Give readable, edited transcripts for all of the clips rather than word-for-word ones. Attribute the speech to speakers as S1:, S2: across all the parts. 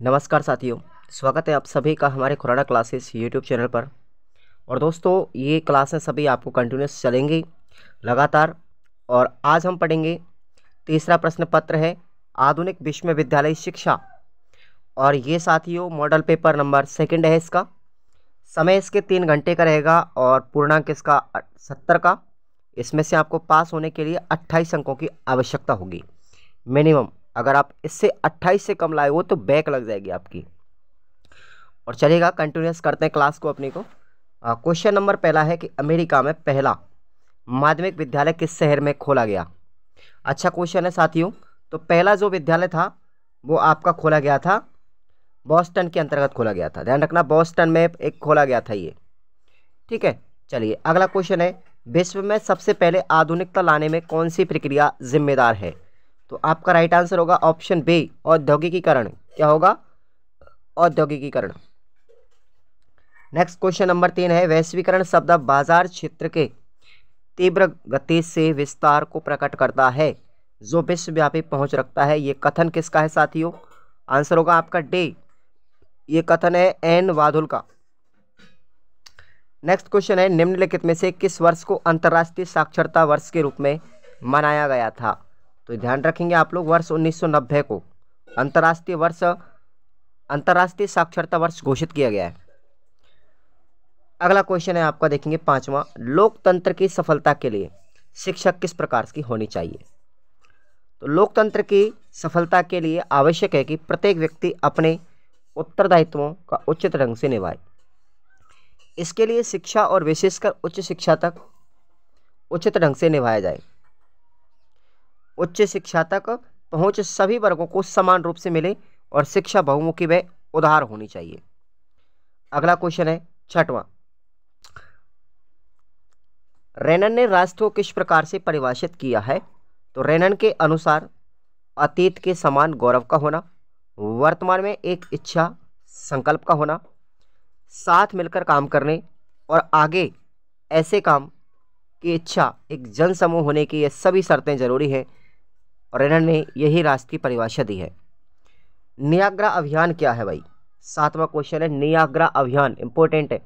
S1: नमस्कार साथियों, स्वागत है आप सभी का हमारे खुराना क्लासेस यूट्यूब चैनल पर। और दोस्तों, ये क्लासें सभी आपको कंटिन्यूस चलेंगी लगातार। और आज हम पढ़ेंगे तीसरा प्रश्न पत्र है आधुनिक विश्वविद्यालय शिक्षा। और ये साथियों मॉडल पेपर नंबर 2 है। इसका समय इसके 3 घंटे का रहेगा और पूर्णांक इसका 70 का। इसमें से आपको पास होने के लिए 28 अंकों की आवश्यकता होगी मिनिमम। अगर आप इससे 28 से कम लाए हो तो बैक लग जाएगी आपकी। और चलेगा, कंटिन्यूस करते हैं क्लास को अपनी को। क्वेश्चन नंबर पहला है कि अमेरिका में पहला माध्यमिक विद्यालय किस शहर में खोला गया। अच्छा क्वेश्चन है साथियों। तो पहला जो विद्यालय था वो आपका खोला गया था बॉस्टन के अंतर्गत खोला गया था। ध्यान रखना, बॉस्टन में एक खोला गया था ये। ठीक है, चलिए अगला क्वेश्चन है विश्व में सबसे पहले आधुनिकता लाने में कौन सी प्रक्रिया जिम्मेदार है। तो आपका राइट आंसर होगा ऑप्शन बी, औद्योगिकीकरण। क्या होगा? औद्योगिकीकरण। नेक्स्ट क्वेश्चन नंबर 3 है वैश्वीकरण शब्द बाजार क्षेत्र के तीव्र गति से विस्तार को प्रकट करता है जो विश्वव्यापी पहुंच रखता है। ये कथन किसका है साथियों? आंसर होगा आपका डी, ये कथन है एन वाधुल का। नेक्स्ट क्वेश्चन है निम्नलिखित में से किस वर्ष को अंतर्राष्ट्रीय साक्षरता वर्ष के रूप में मनाया गया था। तो ध्यान रखेंगे आप लोग, वर्ष 1990 को अंतर्राष्ट्रीय साक्षरता वर्ष घोषित किया गया है। अगला क्वेश्चन है आपका, देखेंगे 5वां, लोकतंत्र की सफलता के लिए शिक्षक किस प्रकार की होनी चाहिए। तो लोकतंत्र की सफलता के लिए आवश्यक है कि प्रत्येक व्यक्ति अपने उत्तरदायित्वों का उचित ढंग से निभाए। इसके लिए शिक्षा और विशेषकर उच्च शिक्षा तक उचित ढंग से निभाया जाए। उच्च शिक्षा तक पहुंच सभी वर्गों को समान रूप से मिले और शिक्षा बहुमुखी व उदार होनी चाहिए। अगला क्वेश्चन है 6वां, रेनन ने राष्ट्र को किस प्रकार से परिभाषित किया है। तो रेनन के अनुसार अतीत के समान गौरव का होना, वर्तमान में एक इच्छा संकल्प का होना, साथ मिलकर काम करने और आगे ऐसे काम की इच्छा एक जनसमूह होने की, ये सभी शर्तें जरूरी हैं। और रेनन ने यही राष्ट्र की परिभाषा दी है। नियाग्रा अभियान क्या है भाई? 7वां क्वेश्चन है नियाग्रा अभियान, इंपॉर्टेंट है।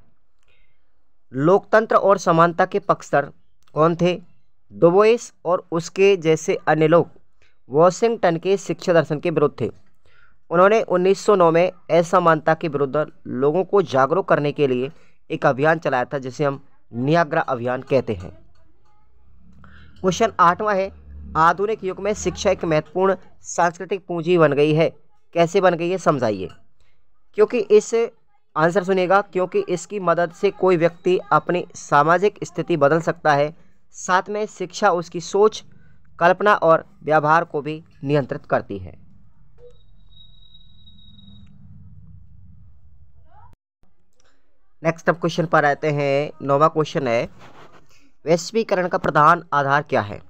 S1: लोकतंत्र और समानता के पक्षधर कौन थे? डुबोइस और उसके जैसे अन्य लोग वॉशिंगटन के शिक्षा दर्शन के विरुद्ध थे। उन्होंने 1909 में असमानता के विरुद्ध लोगों को जागरूक करने के लिए एक अभियान चलाया था जिसे हम नियाग्रा अभियान कहते हैं। क्वेश्चन 8वां है आधुनिक युग में शिक्षा एक महत्वपूर्ण सांस्कृतिक पूंजी बन गई है। कैसे बन गई है समझाइए। क्योंकि इस आंसर सुनिएगा, क्योंकि इसकी मदद से कोई व्यक्ति अपनी सामाजिक स्थिति बदल सकता है। साथ में शिक्षा उसकी सोच, कल्पना और व्यवहार को भी नियंत्रित करती है। नेक्स्ट अब क्वेश्चन पर आते हैं। 9वां क्वेश्चन है वैश्वीकरण का प्रधान आधार क्या है।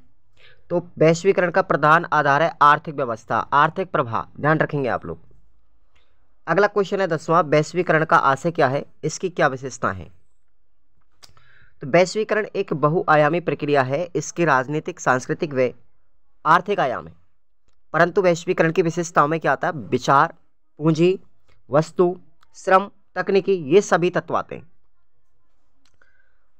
S1: तो वैश्वीकरण का प्रधान आधार है आर्थिक व्यवस्था, आर्थिक प्रभाव। ध्यान रखेंगे आप लोग। अगला क्वेश्चन है 10वां, वैश्वीकरण का आशय क्या है, इसकी क्या विशेषता है। तो वैश्वीकरण एक बहुआयामी प्रक्रिया है। इसके राजनीतिक, सांस्कृतिक व आर्थिक आयाम है। परंतु वैश्वीकरण की विशेषताओं में क्या आता है? विचार, पूंजी, वस्तु, श्रम, तकनीकी, ये सभी तत्व आते हैं।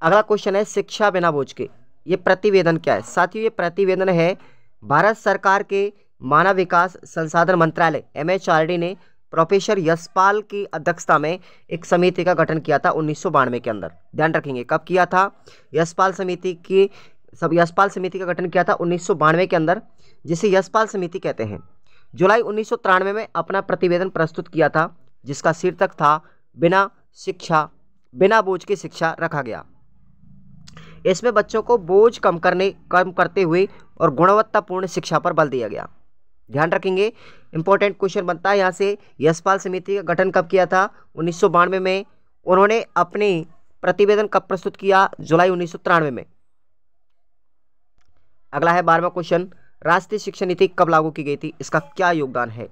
S1: अगला क्वेश्चन है शिक्षा बिना बोझ के, ये प्रतिवेदन क्या है। साथियों ये प्रतिवेदन है भारत सरकार के मानव विकास संसाधन मंत्रालय MHRD ने प्रोफेसर यशपाल की अध्यक्षता में एक समिति का गठन किया था 1992 के अंदर। ध्यान रखेंगे कब किया था? यशपाल समिति का गठन किया था 1992 के अंदर, जिसे यशपाल समिति कहते हैं। जुलाई 1993 में अपना प्रतिवेदन प्रस्तुत किया था जिसका शीर्षक था बिना बोझ की शिक्षा रखा गया। इसमें बच्चों को बोझ कम करते हुए और गुणवत्तापूर्ण शिक्षा पर बल दिया गया। ध्यान रखेंगे, इंपॉर्टेंट क्वेश्चन बनता है यहाँ से। यशपाल समिति का गठन कब किया था? 1992 में। उन्होंने अपनी प्रतिवेदन कब प्रस्तुत किया? जुलाई 1993 में। अगला है 12वां क्वेश्चन, राष्ट्रीय शिक्षा नीति कब लागू की गई थी, इसका क्या योगदान है।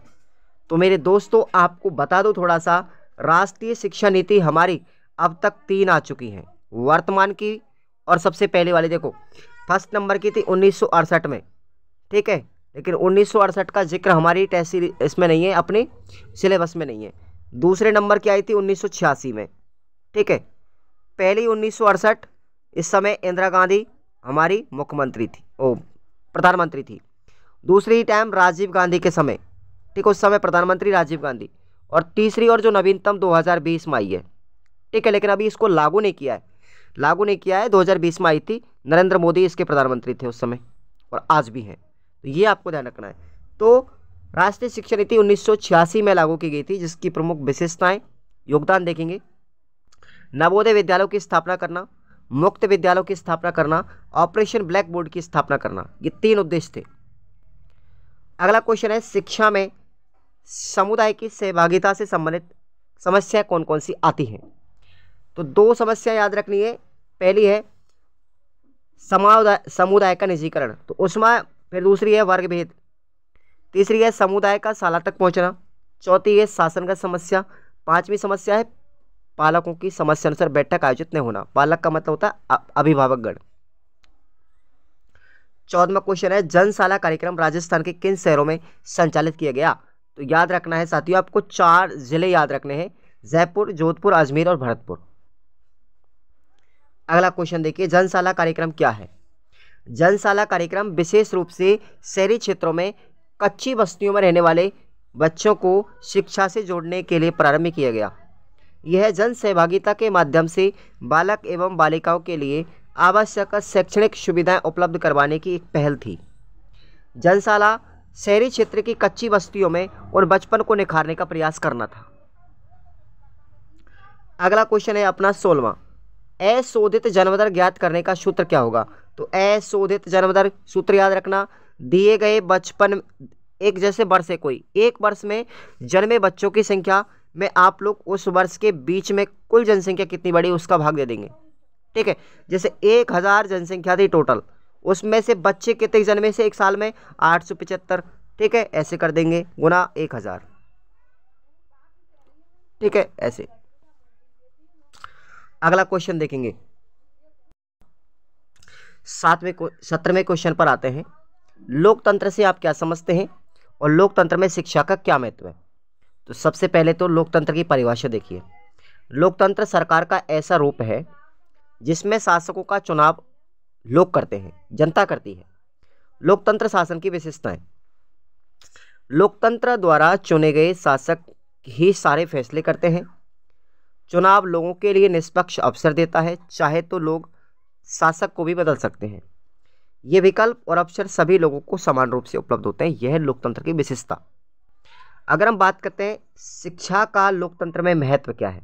S1: तो मेरे दोस्तों आपको बता दो थोड़ा सा, राष्ट्रीय शिक्षा नीति हमारी अब तक 3 आ चुकी हैं, वर्तमान की और सबसे पहले वाली। देखो फर्स्ट नंबर की थी 1968 में, ठीक है, लेकिन 1968 का जिक्र हमारी टेस्ट इसमें नहीं है, अपनी सिलेबस में नहीं है। दूसरे नंबर की आई थी 1986 में, ठीक है। पहली 1968, इस समय इंदिरा गांधी हमारी मुख्यमंत्री थी, प्रधानमंत्री थी। दूसरी टाइम राजीव गांधी के समय, ठीक, उस समय प्रधानमंत्री राजीव गांधी। और तीसरी और जो नवीनतम 2020 में आई है, ठीक है, लेकिन अभी इसको लागू नहीं किया है, 2020 में आई थी। नरेंद्र मोदी इसके प्रधानमंत्री थे उस समय और आज भी हैं, तो ये आपको ध्यान रखना है। तो राष्ट्रीय शिक्षा नीति 1986 में लागू की गई थी, जिसकी प्रमुख विशेषताएं, योगदान देखेंगे। नवोदय विद्यालयों की स्थापना करना, मुक्त विद्यालयों की स्थापना करना, ऑपरेशन ब्लैक बोर्ड की स्थापना करना, ये 3 उद्देश्य थे। अगला क्वेश्चन है, शिक्षा में समुदाय की सहभागिता से संबंधित समस्याएं कौन कौन सी आती हैं? तो 2 समस्या याद रखनी है। पहली है समुदाय का निजीकरण, तो उसमें फिर दूसरी है वर्ग भेद, तीसरी है समुदाय का शाला तक पहुंचना, चौथी है शासनगत समस्या, 5वीं समस्या है पालकों की समस्या अनुसार बैठक आयोजित नहीं होना। पालक का मतलब होता है अभिभावकगण। 14वां क्वेश्चन है, जनशाला कार्यक्रम राजस्थान के किन शहरों में संचालित किया गया? तो याद रखना है साथियों, आपको 4 जिले याद रखने हैं, जयपुर, जोधपुर, अजमेर और भरतपुर। अगला क्वेश्चन देखिए, जनशाला कार्यक्रम क्या है? जनशाला कार्यक्रम विशेष रूप से शहरी क्षेत्रों में कच्ची बस्तियों में रहने वाले बच्चों को शिक्षा से जोड़ने के लिए प्रारंभ किया गया। यह जन सहभागिता के माध्यम से बालक एवं बालिकाओं के लिए आवश्यक शैक्षणिक सुविधाएं उपलब्ध करवाने की एक पहल थी। जनशाला शहरी क्षेत्र की कच्ची बस्तियों में और बचपन को निखारने का प्रयास करना था। अगला क्वेश्चन है अपना 16वां, अशोधित जन्मदर ज्ञात करने का सूत्र क्या होगा? तो अशोधित जन्मदर सूत्र याद रखना, दिए गए बचपन एक जैसे वर्ष है कोई, एक वर्ष में जन्मे बच्चों की संख्या में आप लोग उस वर्ष के बीच में कुल जनसंख्या कितनी बढ़ी उसका भाग दे देंगे, ठीक है। जैसे 1000 जनसंख्या थी टोटल, उसमें से बच्चे कितने जन्मे से एक साल में? 875, ठीक है, ऐसे कर देंगे गुना 1000, ठीक है, ऐसे। अगला क्वेश्चन देखेंगे, 17वें क्वेश्चन पर आते हैं। लोकतंत्र से आप क्या समझते हैं और लोकतंत्र में शिक्षा का क्या महत्व है? तो सबसे पहले तो लोकतंत्र की परिभाषा देखिए। लोकतंत्र सरकार का ऐसा रूप है जिसमें शासकों का चुनाव लोग करते हैं, जनता करती है। लोकतंत्र शासन की विशेषताएं, लोकतंत्र द्वारा चुने गए शासक ही सारे फैसले करते हैं। चुनाव लोगों के लिए निष्पक्ष अवसर देता है, चाहे तो लोग शासक को भी बदल सकते हैं। ये विकल्प और अवसर सभी लोगों को समान रूप से उपलब्ध होते हैं, यह है लोकतंत्र की विशेषता। अगर हम बात करते हैं शिक्षा का लोकतंत्र में महत्व क्या है,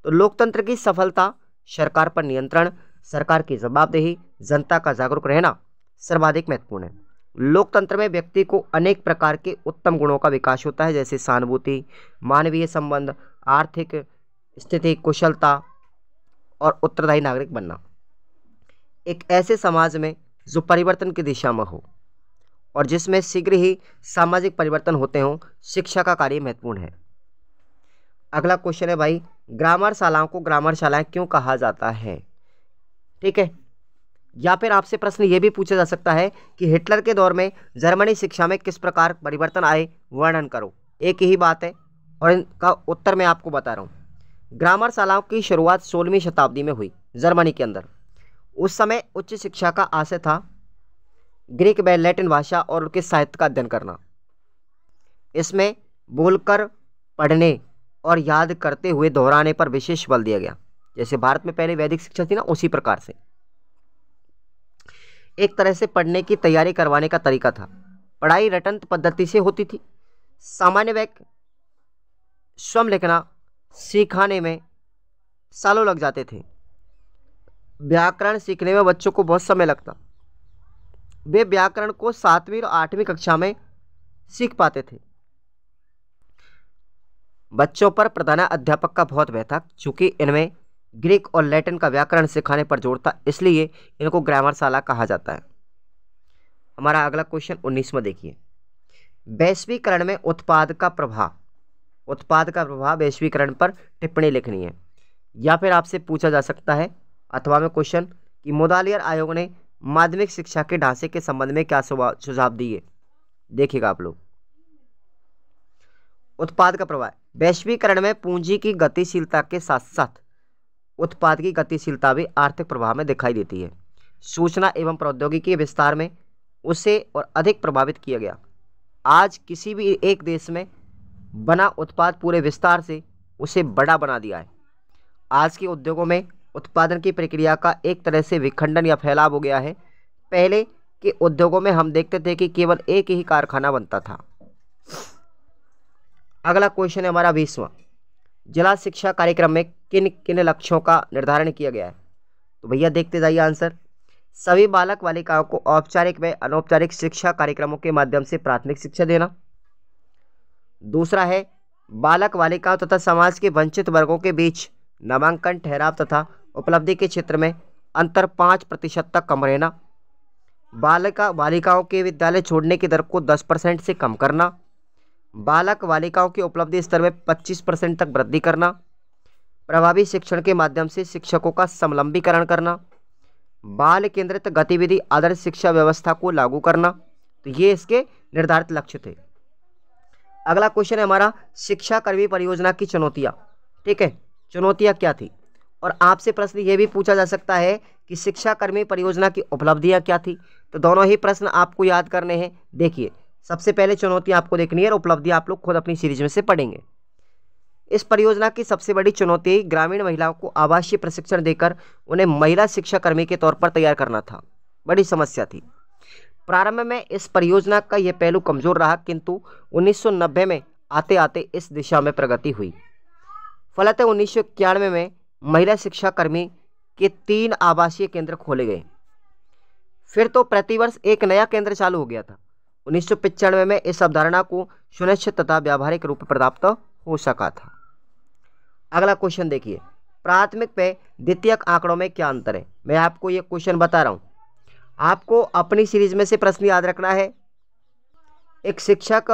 S1: तो लोकतंत्र की सफलता सरकार पर नियंत्रण, सरकार की जवाबदेही, जनता का जागरूक रहना सर्वाधिक महत्वपूर्ण है। लोकतंत्र में व्यक्ति को अनेक प्रकार के उत्तम गुणों का विकास होता है, जैसे सहानुभूति, मानवीय संबंध, आर्थिक स्थिति, कुशलता और उत्तरदायी नागरिक बनना। एक ऐसे समाज में जो परिवर्तन की दिशा में हो और जिसमें शीघ्र ही सामाजिक परिवर्तन होते हों, शिक्षा का कार्य महत्वपूर्ण है। अगला क्वेश्चन है भाई, ग्रामर शालाओं को ग्रामर शालाएं क्यों कहा जाता है? ठीक है, या फिर आपसे प्रश्न ये भी पूछा जा सकता है कि हिटलर के दौर में जर्मनी शिक्षा में किस प्रकार परिवर्तन आए, वर्णन करो। एक ही बात है और इनका उत्तर मैं आपको बता रहा हूँ। ग्रामर शालाओं की शुरुआत 16वीं शताब्दी में हुई जर्मनी के अंदर। उस समय उच्च शिक्षा का आशय था ग्रीक व लैटिन भाषा और उनके साहित्य का अध्ययन करना। इसमें बोलकर, पढ़ने और याद करते हुए दोहराने पर विशेष बल दिया गया। जैसे भारत में पहले वैदिक शिक्षा थी ना, उसी प्रकार से एक तरह से पढ़ने की तैयारी करवाने का तरीका था। पढ़ाई रटंत पद्धति से होती थी। सामान्य वाक्य स्वयं लिखना सिखाने में सालों लग जाते थे। व्याकरण सीखने में बच्चों को बहुत समय लगता। वे व्याकरण को 7वीं और 8वीं कक्षा में सीख पाते थे। बच्चों पर प्रधान अध्यापक का बहुत भय था, चूंकि इनमें ग्रीक और लैटिन का व्याकरण सिखाने पर जोर था, इसलिए इनको ग्रामरशाला कहा जाता है। हमारा अगला क्वेश्चन 19वां देखिए। वैश्वीकरण में उत्पाद का प्रभाव वैश्वीकरण पर टिप्पणी लिखनी है। या फिर आपसे पूछा जा सकता है अथवा में क्वेश्चन कि मुदालियर आयोग ने माध्यमिक शिक्षा के ढांचे के संबंध में क्या सुझाव दिए। देखिएगा आप लोग। उत्पाद का प्रभाव, वैश्वीकरण में पूंजी की गतिशीलता के साथ साथ उत्पाद की गतिशीलता भी आर्थिक प्रभाव में दिखाई देती है। सूचना एवं प्रौद्योगिकी के विस्तार में उसे और अधिक प्रभावित किया गया। आज किसी भी एक देश में बना उत्पाद पूरे विस्तार से उसे बड़ा बना दिया है। आज के उद्योगों में उत्पादन की प्रक्रिया का एक तरह से विखंडन या फैलाव हो गया है। पहले के उद्योगों में हम देखते थे कि केवल एक ही कारखाना बनता था। अगला क्वेश्चन है हमारा 20वां, जिला शिक्षा कार्यक्रम में किन किन लक्ष्यों का निर्धारण किया गया है? तो भैया देखते जाइए आंसर। सभी बालक बालिकाओं को औपचारिक व अनौपचारिक शिक्षा कार्यक्रमों के माध्यम से प्राथमिक शिक्षा देना। दूसरा है बालक बालिकाओं तथा समाज के वंचित वर्गों के बीच नामांकन, ठहराव तथा उपलब्धि के क्षेत्र में अंतर 5% तक कम रहना। बालिकाओं के विद्यालय छोड़ने की दर को 10% से कम करना। बालक बालिकाओं के उपलब्धि स्तर में 25% तक वृद्धि करना। प्रभावी शिक्षण के माध्यम से शिक्षकों का समलंबीकरण करना। बाल केंद्रित गतिविधि आदर्श शिक्षा व्यवस्था को लागू करना। तो ये इसके निर्धारित लक्ष्य थे। अगला क्वेश्चन है हमारा शिक्षा कर्मी परियोजना की चुनौतियां। ठीक है, चुनौतियां क्या थी? और आपसे प्रश्न ये भी पूछा जा सकता है कि शिक्षा कर्मी परियोजना की उपलब्धियां क्या थी। तो दोनों ही प्रश्न आपको याद करने हैं। देखिए, सबसे पहले चुनौतियां आपको देखनी है और उपलब्धियां आप लोग खुद अपनी सीरीज में से पढ़ेंगे। इस परियोजना की सबसे बड़ी चुनौती ग्रामीण महिलाओं को आवासीय प्रशिक्षण देकर उन्हें महिला शिक्षा कर्मी के तौर पर तैयार करना था। बड़ी समस्या थी। प्रारंभ में इस परियोजना का यह पहलू कमजोर रहा, किंतु 1990 में आते आते इस दिशा में प्रगति हुई। फलतः 1991 में महिला शिक्षा कर्मी के 3 आवासीय केंद्र खोले गए। फिर तो प्रतिवर्ष एक नया केंद्र चालू हो गया था। 1995 में इस अवधारणा को सुनिश्चित तथा व्यावहारिक रूप प्राप्त हो सका था। अगला क्वेश्चन देखिए, प्राथमिक व द्वितीयक आंकड़ों में क्या अंतर है? मैं आपको ये क्वेश्चन बता रहा हूँ। आपको अपनी सीरीज में से प्रश्न याद रखना है। एक शिक्षक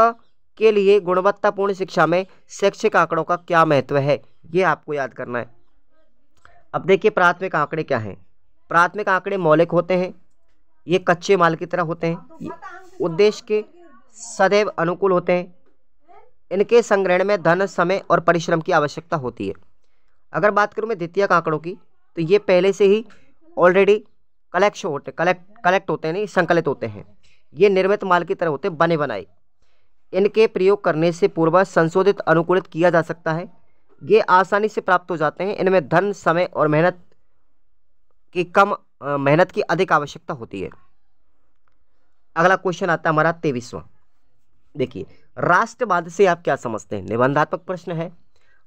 S1: के लिए गुणवत्तापूर्ण शिक्षा में शैक्षिक आंकड़ों का क्या महत्व है, ये आपको याद करना है। अब देखिए, प्राथमिक आंकड़े क्या हैं? प्राथमिक आंकड़े मौलिक होते हैं। ये कच्चे माल की तरह होते हैं। उद्देश्य के सदैव अनुकूल होते हैं। इनके संग्रहण में धन, समय और परिश्रम की आवश्यकता होती है। अगर बात करूं मैं द्वितीयक आंकड़ों की, तो ये पहले से ही ऑलरेडी कलेक्ट होते हैं, नहीं संकलित होते हैं। ये निर्मित माल की तरह होते हैं, बने बनाए। इनके प्रयोग करने से पूर्व संशोधित अनुकूलित किया जा सकता है। ये आसानी से प्राप्त हो जाते हैं। इनमें धन, समय और मेहनत की अधिक आवश्यकता होती है। अगला क्वेश्चन आता है हमारा 23वां। देखिए, राष्ट्रवाद से आप क्या समझते हैं? निबंधात्मक प्रश्न है।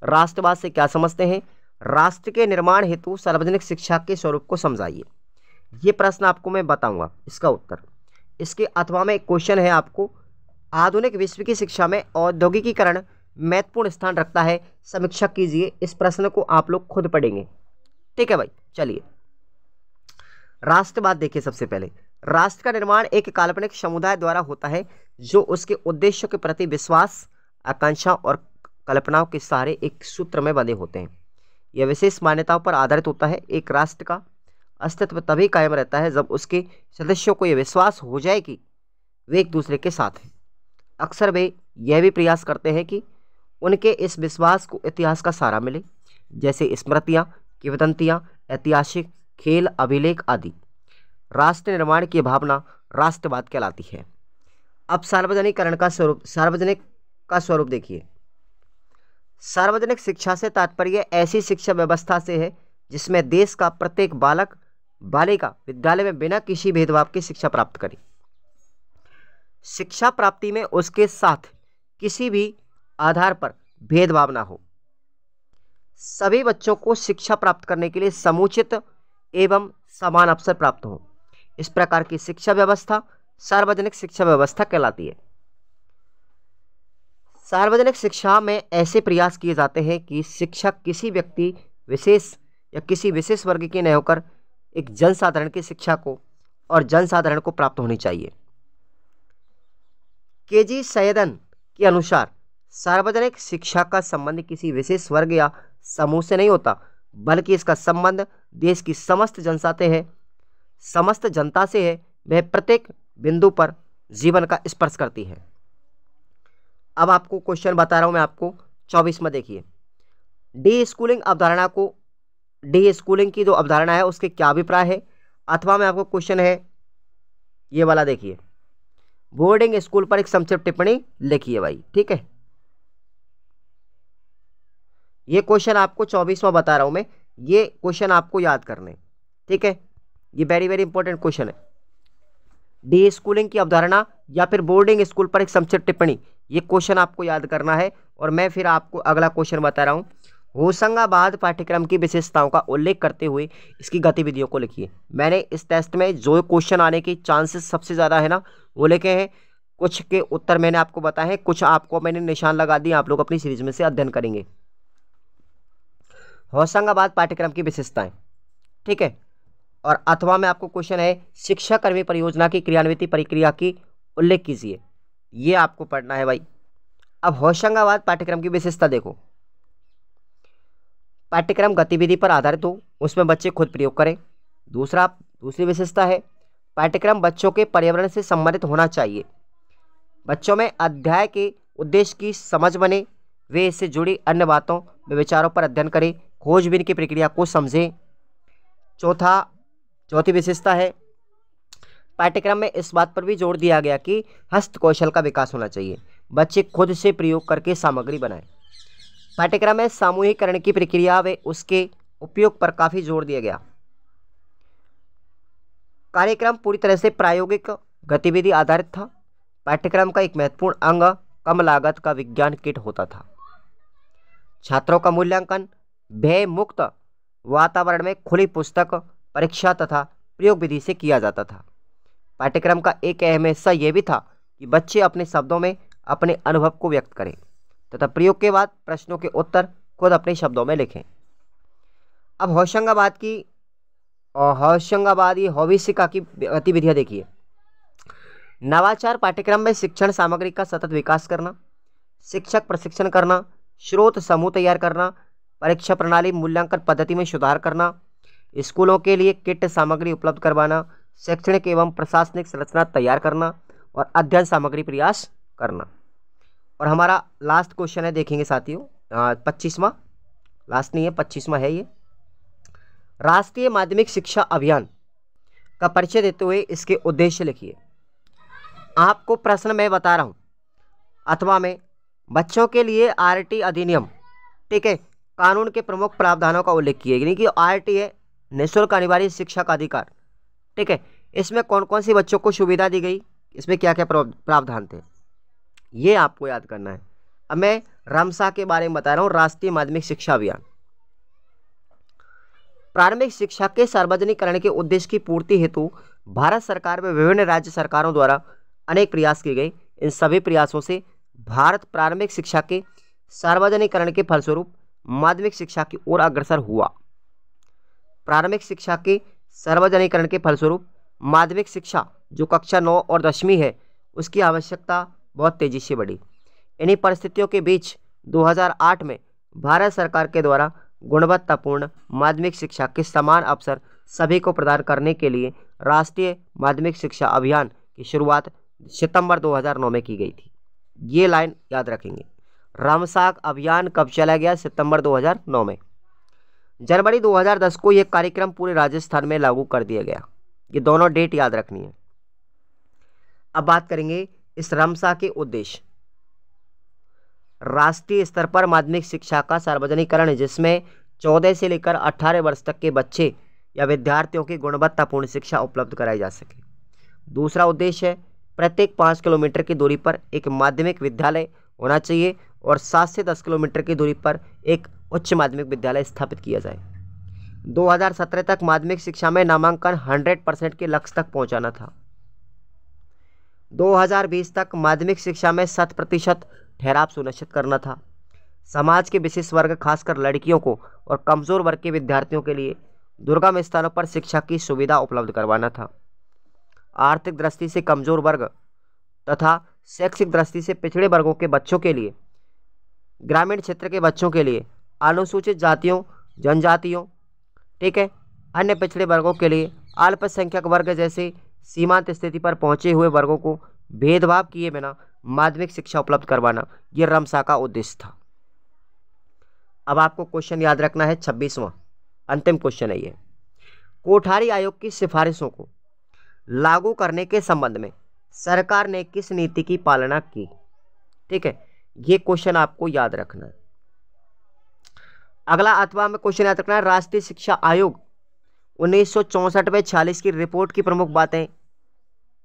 S1: राष्ट्रवाद से क्या समझते हैं? राष्ट्र के निर्माण हेतु सार्वजनिक शिक्षा के स्वरूप को समझाइए। ये प्रश्न आपको मैं बताऊंगा इसका उत्तर। इसके अथवा में एक क्वेश्चन है आपको, आधुनिक विश्व की शिक्षा में औद्योगिकीकरण महत्वपूर्ण स्थान रखता है, समीक्षा कीजिए। इस प्रश्न को आप लोग खुद पढ़ेंगे। ठीक है भाई, चलिए। राष्ट्रवाद देखिए, सबसे पहले राष्ट्र का निर्माण एक काल्पनिक समुदाय द्वारा होता है जो उसके उद्देश्यों के प्रति विश्वास, आकांक्षा और कल्पनाओं के सहारे एक सूत्र में बंधे होते हैं। यह विशेष मान्यताओं पर आधारित होता है। एक राष्ट्र का अस्तित्व तभी कायम रहता है जब उसके सदस्यों को यह विश्वास हो जाए कि वे एक दूसरे के साथ हैं। अक्सर वे यह भी प्रयास करते हैं कि उनके इस विश्वास को इतिहास का सहारा मिले, जैसे स्मृतियाँ, किंवदंतियाँ, ऐतिहासिक खेल, अभिलेख आदि। राष्ट्र निर्माण की भावना राष्ट्रवाद कहलाती है। अब सार्वजनिक का स्वरूप देखिए। सार्वजनिक शिक्षा से तात्पर्य ऐसी शिक्षा व्यवस्था से है जिसमें देश का प्रत्येक बालक बालिका विद्यालय में बिना किसी भेदभाव की शिक्षा प्राप्त करे। शिक्षा प्राप्ति में उसके साथ किसी भी आधार पर भेदभाव ना हो। सभी बच्चों को शिक्षा प्राप्त करने के लिए समुचित एवं समान अवसर प्राप्त हो। इस प्रकार की शिक्षा व्यवस्था सार्वजनिक शिक्षा व्यवस्था कहलाती है। सार्वजनिक शिक्षा में ऐसे प्रयास किए जाते हैं कि शिक्षा किसी व्यक्ति विशेष या किसी विशेष वर्ग की न होकर एक जनसाधारण की शिक्षा को और जनसाधारण को प्राप्त होनी चाहिए। केजी सैयदन के अनुसार सार्वजनिक शिक्षा का संबंध किसी विशेष वर्ग या समूह से नहीं होता, बल्कि इसका संबंध देश की समस्त जनता से है। वह प्रत्येक बिंदु पर जीवन का स्पर्श करती है। अब आपको क्वेश्चन बता रहा हूं मैं आपको 24 में। देखिए, डी स्कूलिंग अवधारणा को, डी स्कूलिंग की जो अवधारणा है उसके क्या अभिप्राय है, अथवा में आपको क्वेश्चन है ये वाला। देखिए, बोर्डिंग स्कूल पर एक संक्षिप्त टिप्पणी लिखिए भाई। ठीक है, ये क्वेश्चन आपको 24वां बता रहा हूं मैं, ये क्वेश्चन आपको याद करने। ठीक है, ये वेरी वेरी इंपॉर्टेंट क्वेश्चन है। डी स्कूलिंग की अवधारणा या फिर बोर्डिंग स्कूल पर एक संक्षिप्त टिप्पणी, ये क्वेश्चन आपको याद करना है। और मैं फिर आपको अगला क्वेश्चन बता रहा हूं, होशंगाबाद पाठ्यक्रम की विशेषताओं का उल्लेख करते हुए इसकी गतिविधियों को लिखिए। मैंने इस टेस्ट में जो क्वेश्चन आने के चांसेस सबसे ज़्यादा है ना वो लिखे हैं। कुछ के उत्तर मैंने आपको बताए हैं, कुछ आपको मैंने निशान लगा दिए, आप लोग अपनी सीरीज में से अध्ययन करेंगे। होशंगाबाद पाठ्यक्रम की विशेषताएं, ठीक है। और अथवा में आपको क्वेश्चन है, शिक्षा कर्मी परियोजना की क्रियान्वित प्रक्रिया की उल्लेख कीजिए, ये आपको पढ़ना है भाई। अब होशंगाबाद पाठ्यक्रम की विशेषता देखो, पाठ्यक्रम गतिविधि पर आधारित हो, उसमें बच्चे खुद प्रयोग करें। दूसरी विशेषता है, पाठ्यक्रम बच्चों के पर्यावरण से संबंधित होना चाहिए, बच्चों में अध्याय के उद्देश्य की समझ बने, वे इससे जुड़ी अन्य बातों व विचारों पर अध्ययन करें, खोजबीन की प्रक्रिया को समझें। चौथी विशेषता है, पाठ्यक्रम में इस बात पर भी जोर दिया गया कि हस्त कौशल का विकास होना चाहिए, बच्चे खुद से प्रयोग करके सामग्री बनाएं। पाठ्यक्रम में सामूहिकरण की प्रक्रिया व उसके उपयोग पर काफी जोर दिया गया। कार्यक्रम पूरी तरह से प्रायोगिक गतिविधि आधारित था। पाठ्यक्रम का एक महत्वपूर्ण अंग कम लागत का विज्ञान किट होता था। छात्रों का मूल्यांकन भय मुक्त वातावरण में खुली पुस्तक, परीक्षा तथा प्रयोग विधि से किया जाता था। पाठ्यक्रम का एक अहम हिस्सा यह भी था कि बच्चे अपने शब्दों में अपने अनुभव को व्यक्त करें तथा प्रयोग के बाद प्रश्नों के उत्तर खुद अपने शब्दों में लिखें। अब होशंगाबादी हॉविसिका की गतिविधियां देखिए। नवाचार पाठ्यक्रम में शिक्षण सामग्री का सतत विकास करना, शिक्षक प्रशिक्षण करना, स्रोत समूह तैयार करना, परीक्षा प्रणाली मूल्यांकन पद्धति में सुधार करना, स्कूलों के लिए किट सामग्री उपलब्ध करवाना, शैक्षणिक एवं प्रशासनिक संरचना तैयार करना और अध्ययन सामग्री प्रयास करना। और हमारा लास्ट क्वेश्चन है, देखेंगे साथियों 25वां, लास्ट नहीं है 25वां है ये। राष्ट्रीय माध्यमिक शिक्षा अभियान का परिचय देते हुए इसके उद्देश्य लिखिए। आपको प्रश्न मैं बता रहा हूं, अथवा में बच्चों के लिए आरटी अधिनियम, ठीक है, कानून के प्रमुख प्रावधानों का उल्लेख किया, यानी कि आरटी है निःशुल्क अनिवार्य शिक्षा का अधिकार, ठीक है। इसमें कौन कौन सी बच्चों को सुविधा दी गई, इसमें क्या क्या प्रावधान थे, ये आपको याद करना है। अब मैं रामसा के बारे में बता रहा हूं, राष्ट्रीय माध्यमिक शिक्षा अभियान। प्रारंभिक शिक्षा के सार्वजनिकरण के उद्देश्य की पूर्ति हेतु भारत सरकार व विभिन्न राज्य सरकारों द्वारा अनेक प्रयास किए गए। इन सभी प्रयासों से भारत प्रारंभिक शिक्षा के सार्वजनिकरण के फलस्वरूप माध्यमिक शिक्षा की ओर अग्रसर हुआ। प्रारंभिक शिक्षा के सार्वजनिकरण के फलस्वरूप माध्यमिक शिक्षा जो कक्षा 9 और 10वीं है उसकी आवश्यकता बहुत तेजी से बढ़ी। इन्हीं परिस्थितियों के बीच 2008 में भारत सरकार के द्वारा गुणवत्तापूर्ण माध्यमिक शिक्षा के समान अवसर सभी को प्रदान करने के लिए राष्ट्रीय माध्यमिक शिक्षा अभियान की शुरुआत सितंबर 2009 में की गई थी। ये लाइन याद रखेंगे। रामसाक अभियान कब चला गया? सितंबर 2009 में। जनवरी 2010 को यह कार्यक्रम पूरे राजस्थान में लागू कर दिया गया। ये दोनों डेट याद रखनी है। अब बात करेंगे इस रामसा के उद्देश्य। राष्ट्रीय स्तर पर माध्यमिक शिक्षा का सार्वजनिकरण है, जिसमें 14 से लेकर 18 वर्ष तक के बच्चे या विद्यार्थियों की गुणवत्तापूर्ण शिक्षा उपलब्ध कराई जा सके। दूसरा उद्देश्य है प्रत्येक 5 किलोमीटर की दूरी पर एक माध्यमिक विद्यालय होना चाहिए और 7 से 10 किलोमीटर की दूरी पर एक उच्च माध्यमिक विद्यालय स्थापित किया जाए। 2017 तक माध्यमिक शिक्षा में नामांकन 100% के लक्ष्य तक पहुंचाना था। 2020 तक माध्यमिक शिक्षा में 100% ठहराव सुनिश्चित करना था। समाज के विशेष वर्ग खासकर लड़कियों को और कमजोर वर्ग के विद्यार्थियों के लिए दुर्गम स्थानों पर शिक्षा की सुविधा उपलब्ध करवाना था। आर्थिक दृष्टि से कमजोर वर्ग तथा शैक्षिक दृष्टि से पिछड़े वर्गों के बच्चों के लिए, ग्रामीण क्षेत्र के बच्चों के लिए, अनुसूचित जातियों, जनजातियों, ठीक है, अन्य पिछड़े वर्गों के लिए, अल्पसंख्यक वर्ग जैसे सीमांत स्थिति पर पहुंचे हुए वर्गों को भेदभाव किए बिना माध्यमिक शिक्षा उपलब्ध करवाना, यह रमसा का उद्देश्य था। अब आपको क्वेश्चन याद रखना है 26वां, अंतिम क्वेश्चन है ये। कोठारी आयोग की सिफारिशों को लागू करने के संबंध में सरकार ने किस नीति की पालना की? ठीक है, ये क्वेश्चन आपको याद रखना है। अगला अथवा में क्वेश्चन याद रखना है, राष्ट्रीय शिक्षा आयोग 1964 की रिपोर्ट की प्रमुख बातें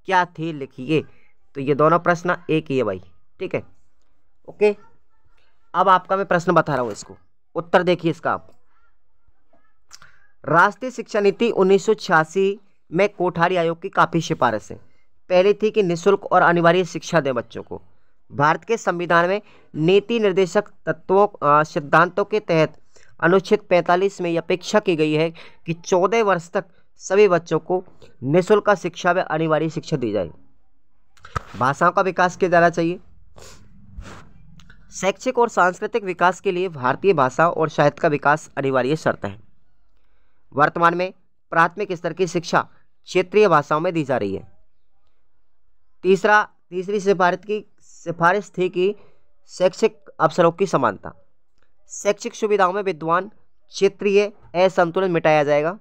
S1: क्या थी, लिखिए। तो ये दोनों प्रश्न एक ही है भाई, ठीक है, ओके। अब आपका मैं प्रश्न बता रहा हूं, इसको उत्तर देखिए इसका आप। राष्ट्रीय शिक्षा नीति 1986 में कोठारी आयोग की काफी सिफारिश है। पहली थी कि निःशुल्क और अनिवार्य शिक्षा दें बच्चों को। भारत के संविधान में नीति निर्देशक तत्वों सिद्धांतों के तहत अनुच्छेद 45 में यह अपेक्षा की गई है कि 14 वर्ष तक सभी बच्चों को निःशुल्क शिक्षा व अनिवार्य शिक्षा दी जाए। भाषाओं का विकास किया जाना चाहिए। शैक्षिक और सांस्कृतिक विकास के लिए भारतीय भाषा और साहित्य का विकास अनिवार्य शर्त है। वर्तमान में प्राथमिक स्तर की शिक्षा क्षेत्रीय भाषाओं में दी जा रही है। तीसरी सिफारिश थी कि शैक्षिक अवसरों की समानता। शैक्षिक सुविधाओं में विद्वान क्षेत्रीय असंतुलन मिटाया जाएगा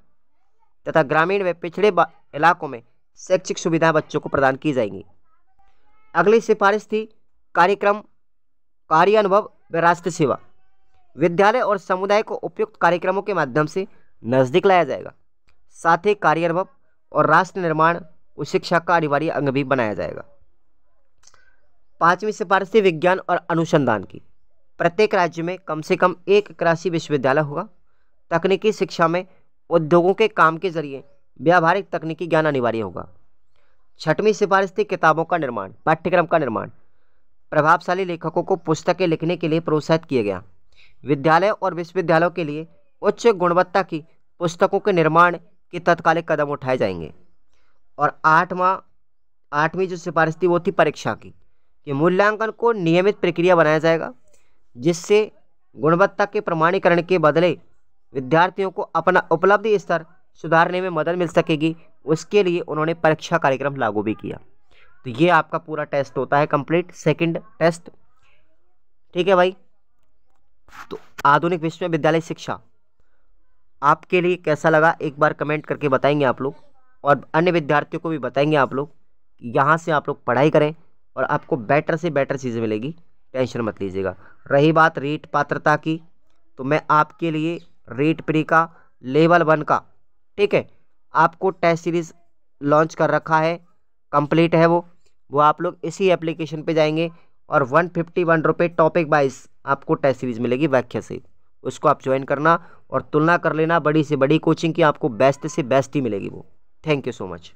S1: तथा ग्रामीण व पिछड़े इलाकों में शैक्षिक सुविधाएं बच्चों को प्रदान की जाएंगी। अगली सिफारिश थी कार्यानुभव व राष्ट्र सेवा। विद्यालय और समुदाय को उपयुक्त कार्यक्रमों के माध्यम से नजदीक लाया जाएगा। साथ ही कार्यानुभव और राष्ट्र निर्माण को शिक्षा का अनिवार्य अंग भी बनाया जाएगा। पांचवी सिफारिश थी विज्ञान और अनुसंधान की। प्रत्येक राज्य में कम से कम एक कृषि विश्वविद्यालय होगा। तकनीकी शिक्षा में उद्योगों के काम के जरिए व्यावहारिक तकनीकी ज्ञान अनिवार्य होगा। छठवीं सिफारिश थी किताबों का निर्माण, पाठ्यक्रम का निर्माण। प्रभावशाली लेखकों को पुस्तकें लिखने के लिए प्रोत्साहित किया गया। विद्यालय और विश्वविद्यालयों के लिए उच्च गुणवत्ता की पुस्तकों के निर्माण के तत्कालिक कदम उठाए जाएंगे। और आठवीं जो सिफारिश थी वो थी परीक्षा की, कि मूल्यांकन को नियमित प्रक्रिया बनाया जाएगा जिससे गुणवत्ता के प्रमाणीकरण के बदले विद्यार्थियों को अपना उपलब्धि स्तर सुधारने में मदद मिल सकेगी। उसके लिए उन्होंने परीक्षा कार्यक्रम लागू भी किया। तो ये आपका पूरा टेस्ट होता है कंप्लीट, सेकंड टेस्ट, ठीक है भाई। तो आधुनिक विश्वविद्यालय शिक्षा आपके लिए कैसा लगा एक बार कमेंट करके बताएंगे आप लोग, और अन्य विद्यार्थियों को भी बताएंगे आप लोग। यहाँ से आप लोग पढ़ाई करें और आपको बेटर से बेटर चीज़ें मिलेगी, टेंशन मत लीजिएगा। रही बात रीट पात्रता की, तो मैं आपके लिए रीट प्री का लेवल 1 का, ठीक है, आपको टेस्ट सीरीज लॉन्च कर रखा है, कंप्लीट है वो आप लोग इसी एप्लीकेशन पे जाएंगे और 151 रुपये टॉपिक वाइज आपको टेस्ट सीरीज मिलेगी व्याख्या से। उसको आप ज्वाइन करना और तुलना कर लेना, बड़ी से बड़ी कोचिंग की आपको बेस्ट से बेस्ट ही मिलेगी वो। Thank you so much.